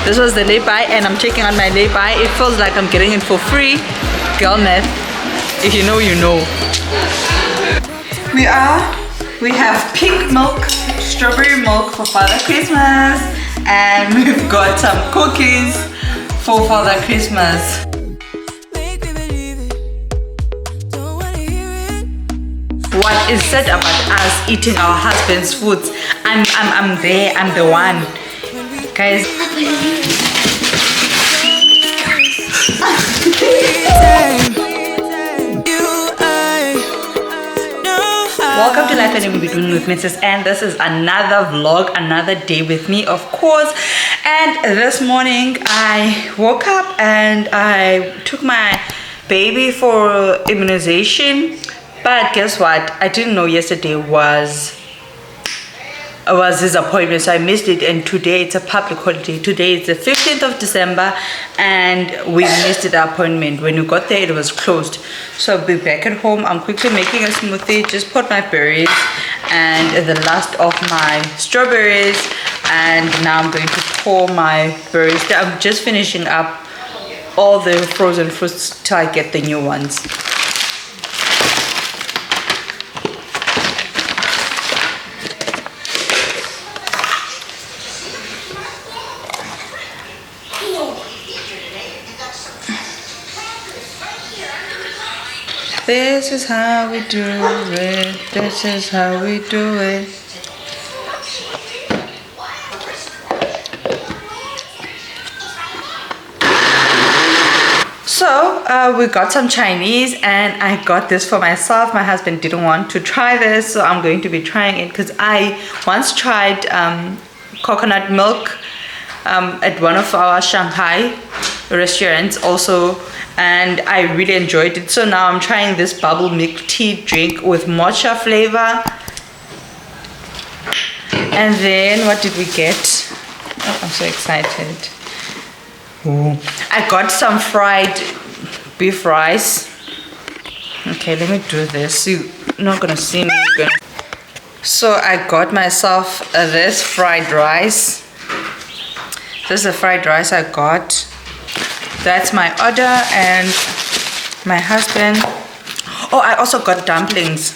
This was the lay-by, and I'm checking out my lay-by. It feels like I'm getting it for free. Girl math. If you know, you know. We have pink milk, strawberry milk for Father Christmas, and we've got some cookies for Father Christmas. What is said about us eating our husband's foods? I'm there. I'm the one, guys. Welcome to Life and In Between with Mrs. Ann. This is another vlog, another day with me, of course. And this morning I woke up and I took my baby for immunization. But guess what? I didn't know yesterday was his appointment, so I missed it. And today it's a public holiday. Today is the 15th of December, and we missed the appointment. When we got there, it was closed. So I'll be back at home. I'm quickly making a smoothie. Just put my berries and the last of my strawberries, and now I'm going to pour my berries. I'm just finishing up all the frozen fruits till I get the new ones. This is how we do it. This is how we do it. So we got some Chinese, and I got this for myself. My husband didn't want to try this, so I'm going to be trying it because I once tried coconut milk at one of our Shanghai restaurants also, and I really enjoyed it. So now I'm trying this bubble milk tea drink with matcha flavor. And then what did we get? Oh, I'm so excited. Ooh. I got some fried beef rice. Okay, let me do this. You're not gonna see me. So I got myself this fried rice. This is the fried rice I got. That's my order, and my husband. Oh, I also got dumplings.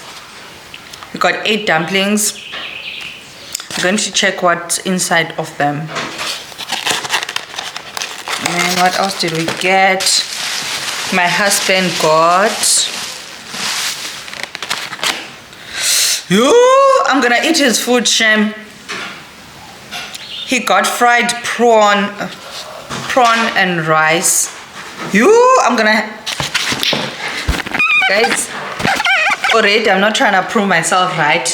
We got 8 dumplings. I'm going to check what's inside of them. And what else did we get? My husband got. I'm gonna eat his food, shame. He got fried prawn and rice. I'm gonna, guys, already I'm not trying to prove myself right.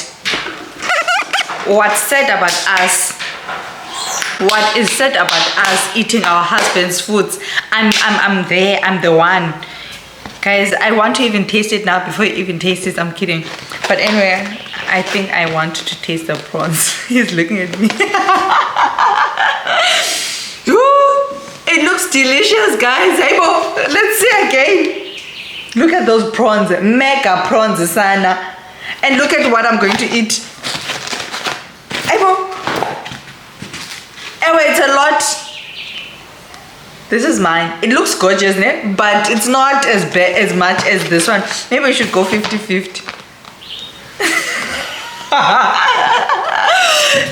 What's said about us, what is said about us eating our husband's foods, I'm there. I'm the one, guys. I want to even taste it now before you even taste it. I'm kidding, but anyway, I think I want to taste the prawns. He's looking at me. It looks delicious, guys. Hey, let's see again. Look at those prawns, mega prawns, sana. And look at what I'm going to eat. Hey, anyway, it's a lot. This is mine. It looks gorgeous, né? But it's not as much as this one. Maybe we should go 50-50.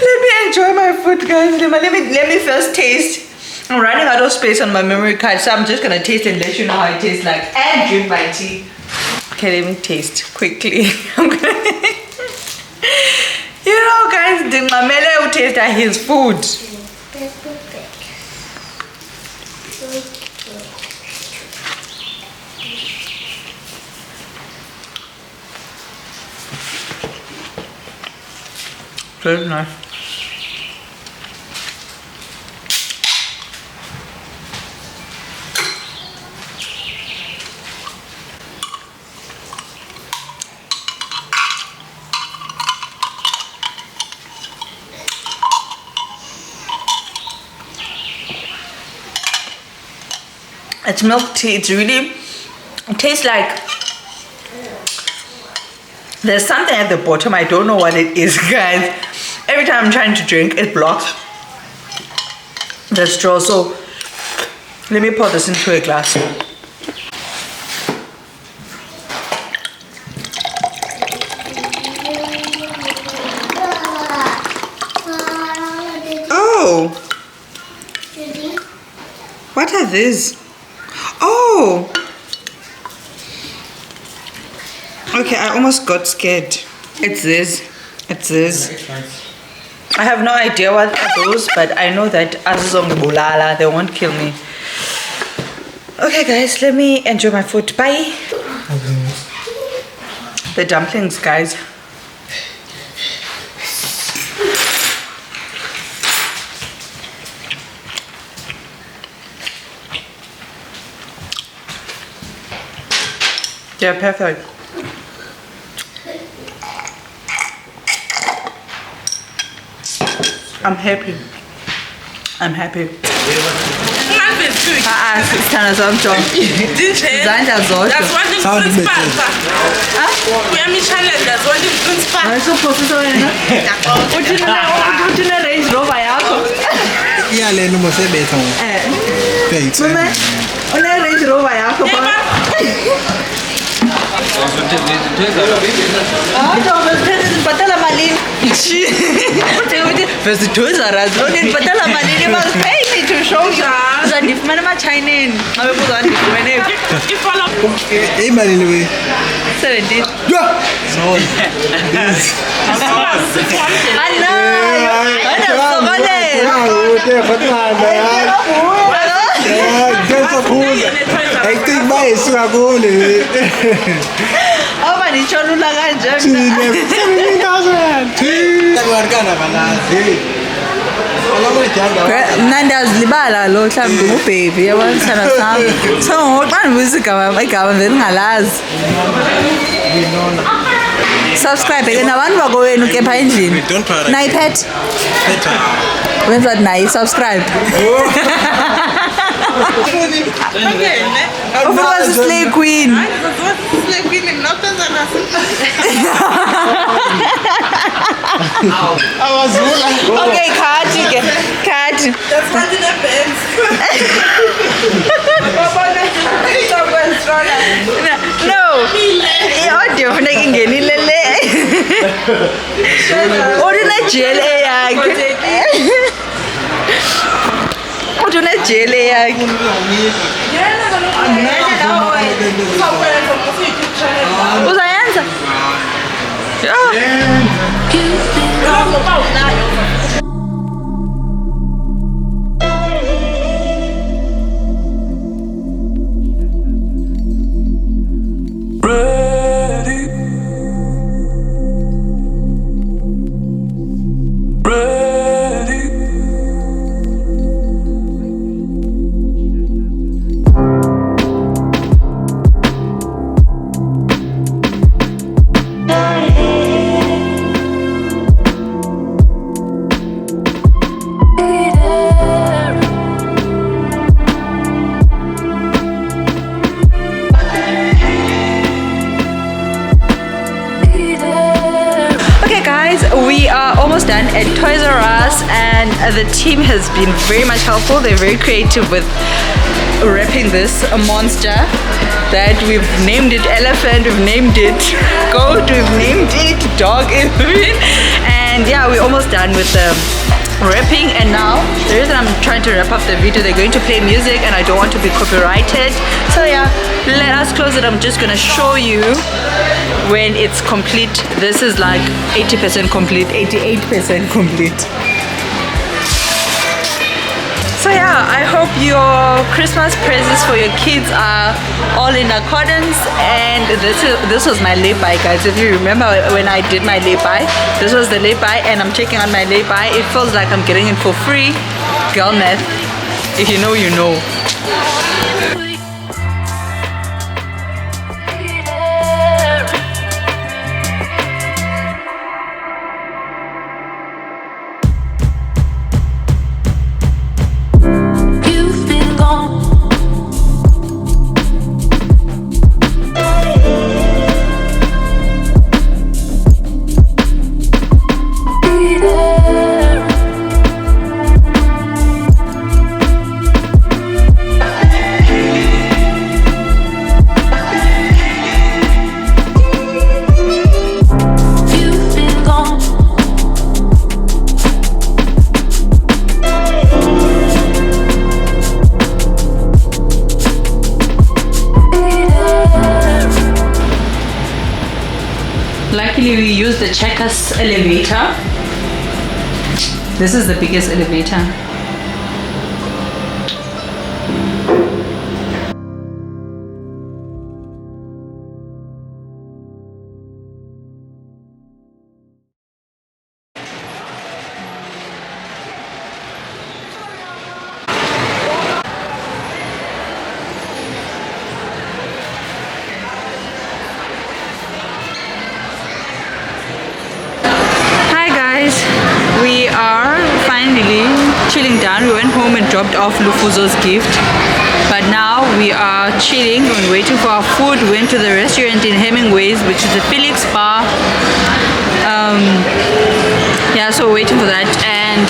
Let me enjoy my food, guys. Let me first taste. I'm running out of space on my memory card, so I'm just gonna taste and let you know how it tastes like, and drink my tea. Okay, let me taste quickly. I'm gonna you know, guys, the mamele will taste like his food. Very nice. It's milk tea. It's really, it tastes like there's something at the bottom. I don't know what it is, guys. Every time I'm trying to drink, it blocks. the straw. So let me pour this into a glass. Oh, what are these? Oh, okay, I almost got scared. It's this. I have no idea what are those, but I know that azizongibulala, they won't kill me. Okay guys, let me enjoy my food. Bye. The dumplings, guys. They're perfect. I'm happy. Sana zamjo. Zandla zodwa. That's one thing principal. Uyamishayela that's one thing principal. Ayisophosa wena. Uthi ne Range Rover yakho. Iyalena umosebetha ngoba. Mama, une Range Rover yakho ba? Patala malini. First Toys R Us. Patala malini must pay me to show you. Uzandifumana emachineni. Ngabe uzandifumana Imali lewe. 17. Aba nitshonula kanje mina. 17,000. Mna ndiyazilibala lo mhlawumbi ngubhebi yabansana sam. So ngoxa ndibuza igama vele ngalazi. Subscribe ke nabantu bakowenu ke pha endlini. Nayiphethe. Wenza nayi subscribe. Of course, Slay Queen. Slay Queen in North Tanzania. Okay, Kati. That's one in the Benz. No. Audio funeka ingenile le. Udune jail yakhe. Udune jail yakhe. Uzayenza? We are almost done at Toys R Us, and the team has been very much helpful. They're very creative with wrapping this monster that we've named it elephant, we've named it goat, we've named it dog even. And yeah, we're almost done with the wrapping, and now the reason I'm trying to wrap up the video, they're going to play music and I don't want to be copyrighted. So yeah, let us close it. I'm just gonna show you when it's complete. This is like 80% complete, 88% complete. So yeah, I hope your Christmas presents for your kids are all in accordance. And this was my lay-by, guys. If you remember when I did my lay-by, this was the lay-by, and I'm checking on my lay-by. It feels like I'm getting it for free. Girl math. If you know, you know. the Checkers elevator. This is the biggest elevator. We are finally chilling down. We went home and dropped off Lufuzo's gift, but now we are chilling and waiting for our food. We went to the restaurant in Hemingway's, which is the Felix Bar. Yeah, so we're waiting for that. And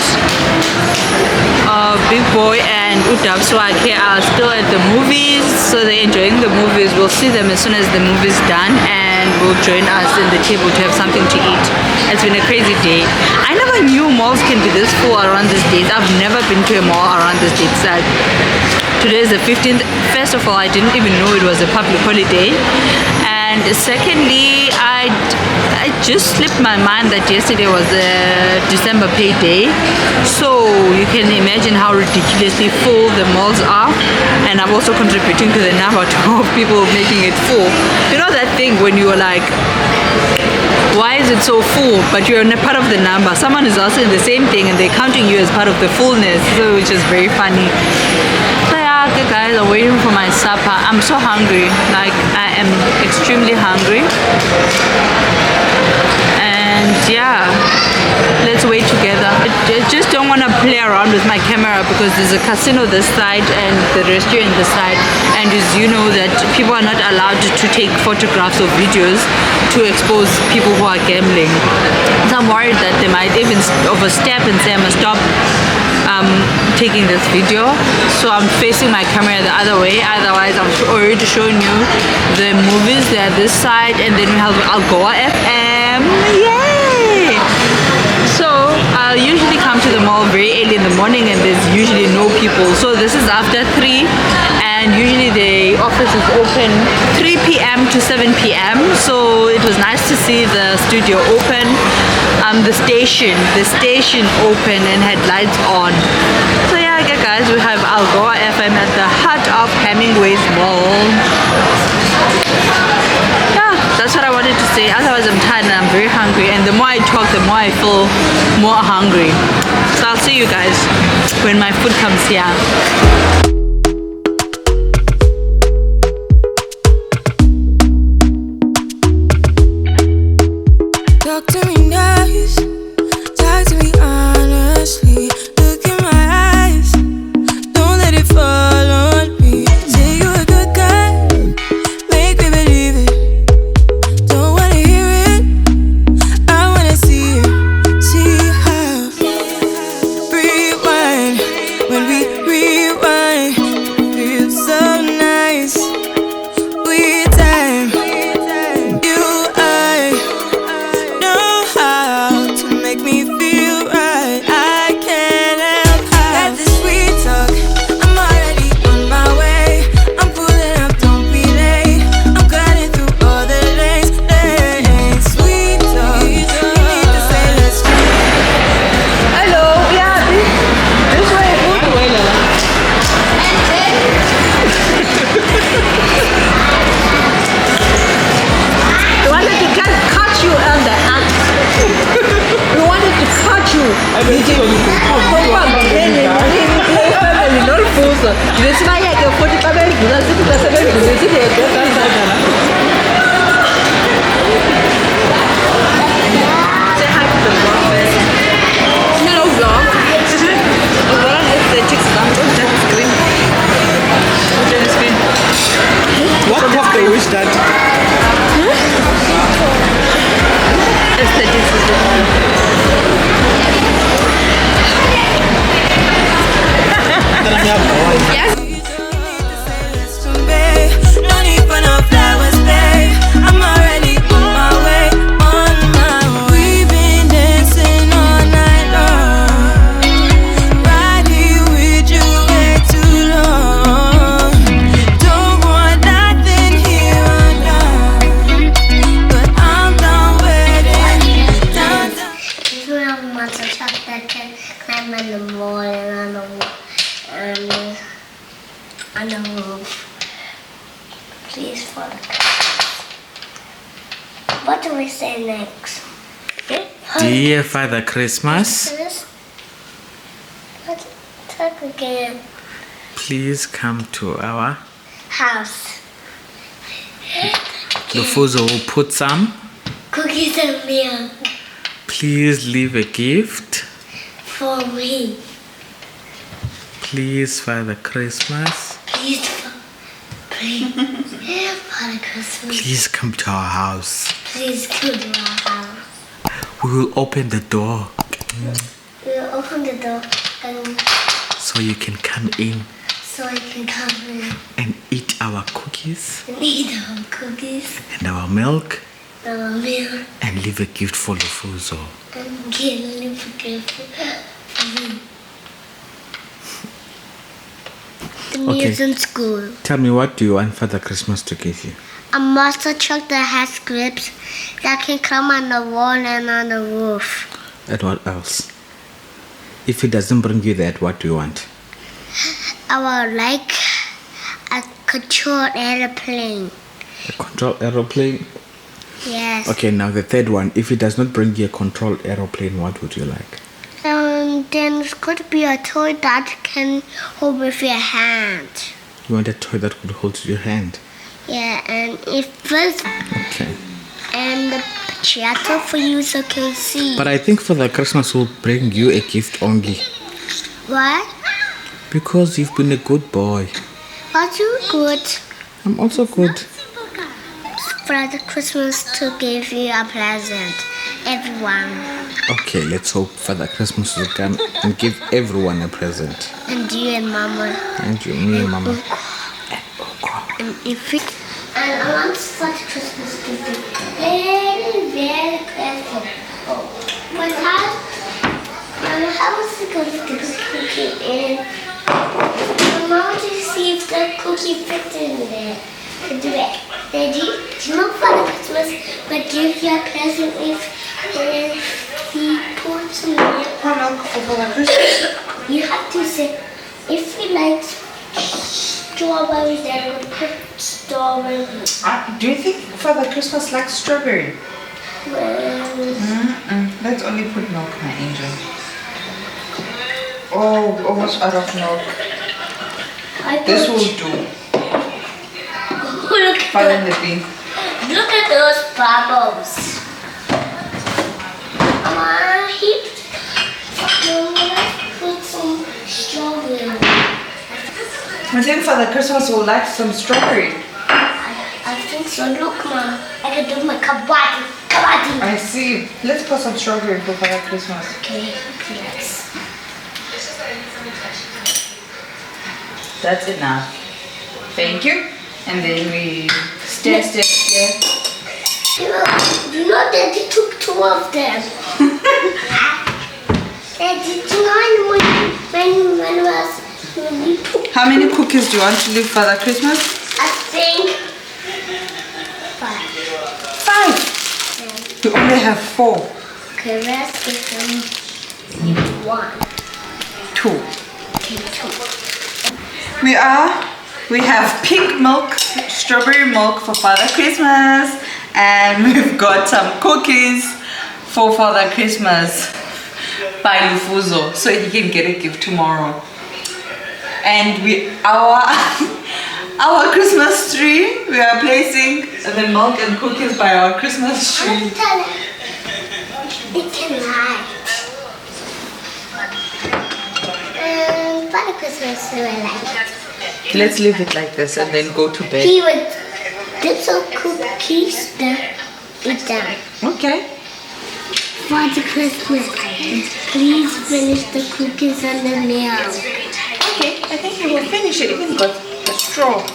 Big Boy and Udab Swag here are still at the movies, so they're enjoying the movies. We'll see them as soon as the movie's done, and will join us in the table to have something to eat. It's been a crazy day. I never knew malls can be this full around this date. I've never been to a mall around this date. So today is the 15th. First of all, I didn't even know it was a public holiday. And secondly, I just slipped my mind that yesterday was a December payday. So you can imagine how ridiculously full the malls are. And I'm also contributing to the number of people making it full. You know that thing when you are like, why is it so full? But you're in a part of the number. Someone is also in the same thing and they're counting you as part of the fullness, so which is very funny. So yeah, okay guys, I'm waiting for my supper. I'm so hungry. Like, I am extremely hungry. And yeah, let's wait together. I just don't want to play around with my camera because there's a casino this side and the restaurant this side, and as you know that people are not allowed to take photographs or videos to expose people who are gambling. So I'm worried that they might even overstep and say I must stop taking this video, so I'm facing my camera the other way. Otherwise I'm already showing you the movies. They're this side, and then we have Algoa FM. Yay! So I'll usually come to the mall very early in the morning and there's usually no people. So this is after 3, and usually the office is open 3 p.m. to 7 p.m. So it was nice to see the studio open, the station open and had lights on. So yeah, okay guys, we have Algoa FM at the heart of Hemingway's Mall. Yeah, that's what I wanted to say. Otherwise I'm tired and I'm very hungry, and the more I talk, the more I feel more hungry. So I'll see you guys when my food comes here. Talk to me nice, talk to me honestly. Look in my eyes, don't let it fall on me. Say you're a good guy, make me believe it. Don't wanna hear it, I wanna see it. See how. Rewind, when we rewind, feels so nice. We time, you know how to make me feel right. I can't help got this sweet talk. I'm already on my way. I'm pulling up, don't be late. I'm cutting through all the lanes. Sweet talk. You need to say let's go. Hello, yeah, this way. We wanted to cut you on the hand. We wanted to cut you. Say hi to the vlog first. Hello vlog. Vlog aesthetics vlog. What have they wished that? Aesthetics is yes. No need for no flowers, babe. I'm already on my way, on my way. We've been dancing all night long, right here with you way too long. Don't want nothing here or now, but I'm done waiting. on the roof. Please, Father. What do we say next? Dear Father Christmas, Let's talk again. please come to our House. Lufuzo will put some. Cookies and milk Please leave a gift. for me. Please, Father Christmas, Please, Father Christmas. please come to our house. Please come to our house. We will open the door We'll open the door and so you can come in so I can come in and eat our cookies and eat our cookies and our milk and our milk and leave a gift for Lufuzo. and get a little gift for me. The meals in school. Tell me, what do you want Father Christmas to give you? A monster truck that has grips that can come on the wall and on the roof. And what else? If he doesn't bring you that, what do you want? I would like a control airplane. A control aeroplane? Yes. Okay, now the third one. If he does not bring you a control aeroplane, what would you like? Then it's going to be a toy that can hold with your hand. You want a toy that could hold your hand? Yeah, and if first Okay. and the projector for you so can see. But I think Father Christmas will bring you a gift only. What? Because you've been a good boy. Are you good? I'm also good. Father Christmas to give you a present. Everyone. Okay, let's hope Father Christmas will come and give everyone a present. And you and Mama. And you, me and Mama. And if it, and I want Father Christmas to be very, very careful. Oh, but how was it going to get the cookie in? I want to see if the cookie fits in there. Daddy, do you know Father Christmas would give you a present if he puts some milk? You have to say, if he likes strawberries, then we'll put strawberries. Do you think Father Christmas likes strawberry? Well, Let's only put milk, my angel. Oh, almost out of milk. This will do. Look, Father in the bean. look at those bubbles. Put some strawberry. I think Father Christmas will like some strawberry. I think so. Look, Mom. I can do my kabaddi. Kabaddi. I see. Let's put some strawberry for Father Christmas. Okay, yes. That's enough. Thank you. And then we stir. You know Daddy took two of them. Daddy, do you know when we took, How many cookies do you want to leave Father Christmas? I think 5. 5. We only have 4. Okay, let's give them 1. 2. Okay, 2. We have pink milk, strawberry milk for Father Christmas, and we've got some cookies for Father Christmas by Lufuzo, so he can get a gift tomorrow. And our Christmas tree, we are placing the milk and cookies by our Christmas tree. It can light. And Father Christmas will like. Let's leave it like this and then go to bed. He would dip some cookies, then eat them. Okay. Father Christmas, please finish the cookies and the milk. Okay, I think he will finish it. Even got a straw.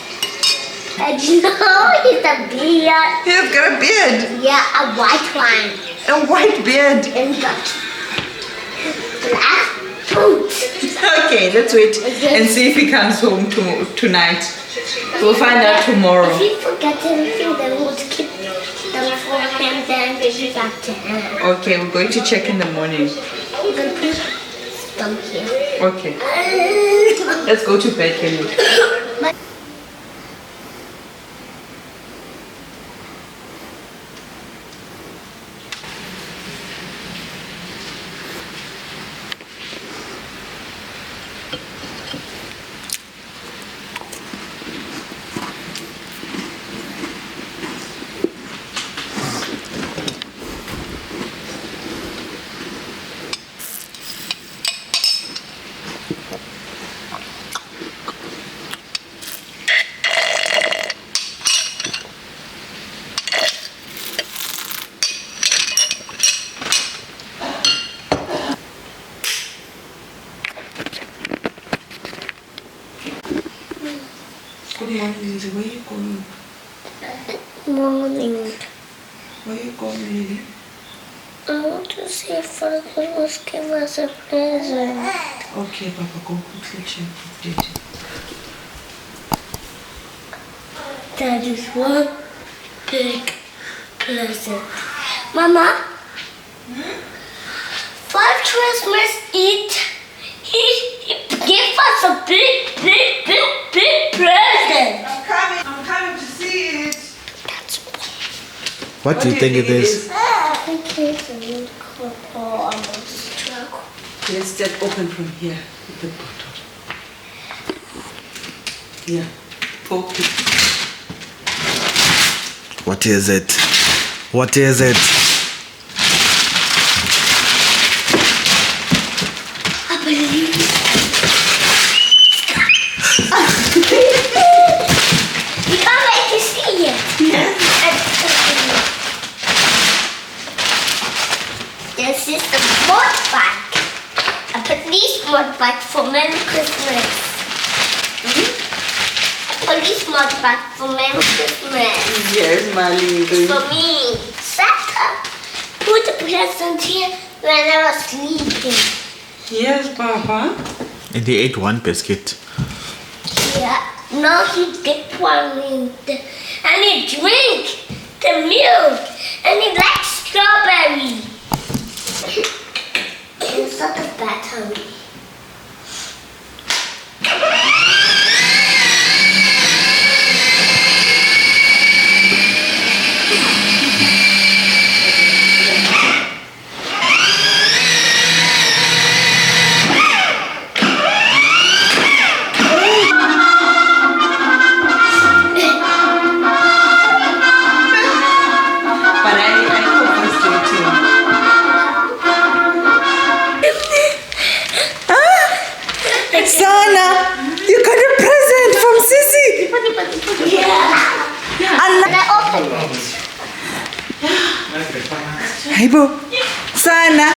And you know he's a beard. He's got a beard. Yeah, a white one. A white beard. And got black boots. Okay, let's wait and see if he comes home tonight. We'll find out tomorrow. If he forgets anything, then we'll keep them for him, then give it back to him. Okay, we're going to check in the morning. We're going to put them here. Okay. Let's go to bed, Kelly. Good morning, Lizzie. Where are you going? Morning. Where are you going, Lily? I want to see if Father Christmas give us a present. Okay, Papa, go quickly check. Update it. That is one big present. Mama, Father Christmas he gave us a big present. I'm coming to see it. What do you think it is? I think it's a little couple on the truck. Let's just open from here with the bottle. Yeah, poke it. What is it? What is it? I believe. You can't wait to see it. Yes. This is the mod bag. A police mod bag for Merry Christmas. A police mod bag for Merry Christmas. Yes, my lady. For me. Santa put the present here when I was sleeping. Yes, Papa. And he ate one biscuit. Yeah. Now he dipped one in and he drank the milk and he likes strawberry. It's not a battery. But I feel frustrated. Sana, you got a present from Sissy. Yeah. And I opened it. Hey, Bo. Sana.